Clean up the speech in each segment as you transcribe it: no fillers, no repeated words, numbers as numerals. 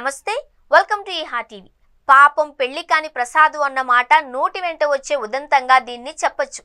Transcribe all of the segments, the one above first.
నమస్తే welcome to ఈహా TV. పాపం పెళ్లి కాని ప్రసాదు అన్న మాట నోటి వెంట వచ్చే ఉదంతంగా దీన్ని చెప్పొచ్చు.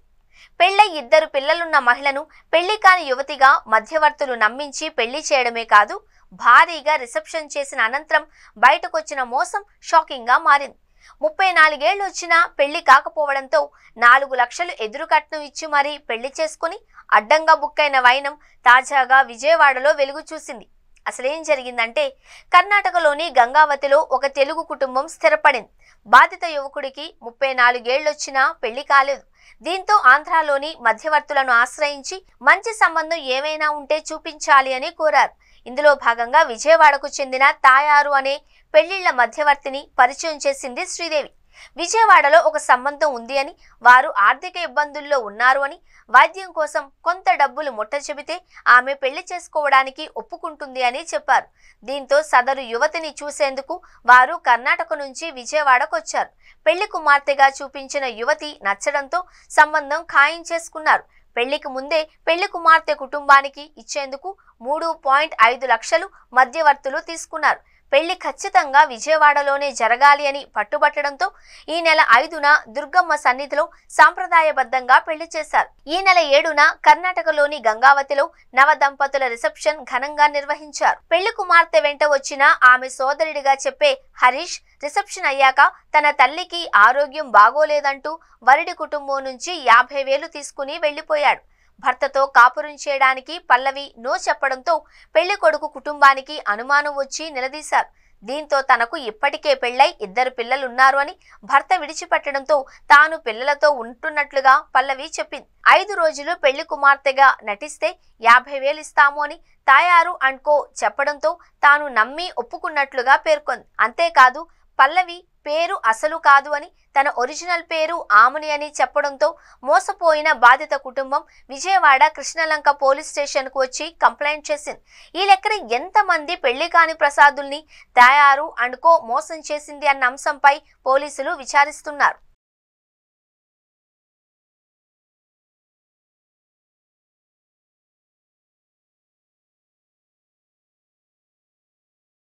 పెళ్లై 2 పిల్లలున్న మహిళను పెళ్లి కాని యువతిగా మధ్యవర్తులు నమ్మించి పెళ్లి చేయడమే కాదు, భారీగా రిసెప్షన్ చేసిన అనంతరం బయటకొచ్చిన మోసం షాకింగ్ గా మారింది. 34 ఏళ్లు వచ్చినా పెళ్లి కాకపోవడంతో 4 లక్షలు ఎదురు కట్నం ఇచ్చి మరీ పెళ్లి చేసుకుని అడ్డంగా బుక్కైన వైనం తాజాగా విజయవాడలో వెలుగు చూసింది. అసలేం జరిగిందంటే, కర్ణాటకలోని గంగావతిలో ఒక తెలుగు కుటుంబం స్థిరపడింది. బాధిత యువకుడికి 34 ఏళ్లొచ్చినా పెళ్లి కాలేదు. దీంతో ఆంధ్రాలోని మధ్యవర్తులను ఆశ్రయించి మంచి సంబంధం ఏమైనా ఉంటే చూపించాలి అని కోరారు. ఇందులో భాగంగా విజయవాడకు చెందిన తాయారు అనే పెళ్లిళ్ల మధ్యవర్తిని పరిచయం చేసింది శ్రీదేవి. విజయవాడలో ఒక సంబంధం ఉంది అని, వారు ఆర్థిక ఇబ్బందుల్లో ఉన్నారు అని, వైద్యం కోసం కొంత డబ్బులు ముట్ట చెబితే ఆమె పెళ్లి చేసుకోవడానికి ఒప్పుకుంటుంది అని చెప్పారు. దీంతో సదరు యువతిని చూసేందుకు వారు కర్ణాటక నుంచి విజయవాడకు వచ్చారు. పెళ్లి కుమార్తెగా చూపించిన యువతి నచ్చడంతో సంబంధం ఖాయం చేసుకున్నారు. పెళ్లికి ముందే పెళ్లి కుమార్తె కుటుంబానికి ఇచ్చేందుకు 3.5 లక్షలు మధ్యవర్తులు తీసుకున్నారు. పెళ్లి ఖచ్చితంగా విజయవాడలోనే జరగాలి అని పట్టుబట్టడంతో ఈ నెల 5న దుర్గమ్మ సన్నిధిలో సాంప్రదాయబద్ధంగా పెళ్లి చేశారు. ఈ నెల 7న కర్ణాటకలోని గంగావతిలో నవ దంపతుల రిసెప్షన్ ఘనంగా నిర్వహించారు. పెళ్లి కుమార్తె వెంట వచ్చిన ఆమె సోదరుడిగా చెప్పే హరీష్ రిసెప్షన్ అయ్యాక తన తల్లికి ఆరోగ్యం బాగోలేదంటూ వరుడి కుటుంబం నుంచి 50,000 తీసుకుని వెళ్లిపోయాడు. భర్తతో కాపురం చేయడానికి పల్లవి నో చెప్పడంతో పెళ్లి కొడుకు కుటుంబానికి అనుమానం వచ్చి నిలదీశారు. దీంతో తనకు ఇప్పటికే పెళ్లై 2 పిల్లలున్నారు అని, భర్త విడిచిపెట్టడంతో తాను పిల్లలతో ఉంటున్నట్లుగా పల్లవి చెప్పింది. 5 రోజులు పెళ్లి కుమార్తెగా నటిస్తే 50,000 ఇస్తాము అని తాయారు అండ్ కో చెప్పడంతో తాను నమ్మి ఒప్పుకున్నట్లుగా పేర్కొంది. అంతేకాదు పల్లవి పేరు అసలు కాదు అని, తన ఒరిజినల్ పేరు ఆమని అని చెప్పడంతో మోసపోయిన బాధిత కుటుంబం విజయవాడ కృష్ణలంక పోలీస్ స్టేషన్ కు వచ్చి కంప్లైంట్ చేసింది. ఈ లెక్కన ఎంతమంది పెళ్లి కాని ప్రసాదుల్ని తాయారు అండ్ కో మోసం చేసింది అన్న అంశంపై పోలీసులు విచారిస్తున్నారు.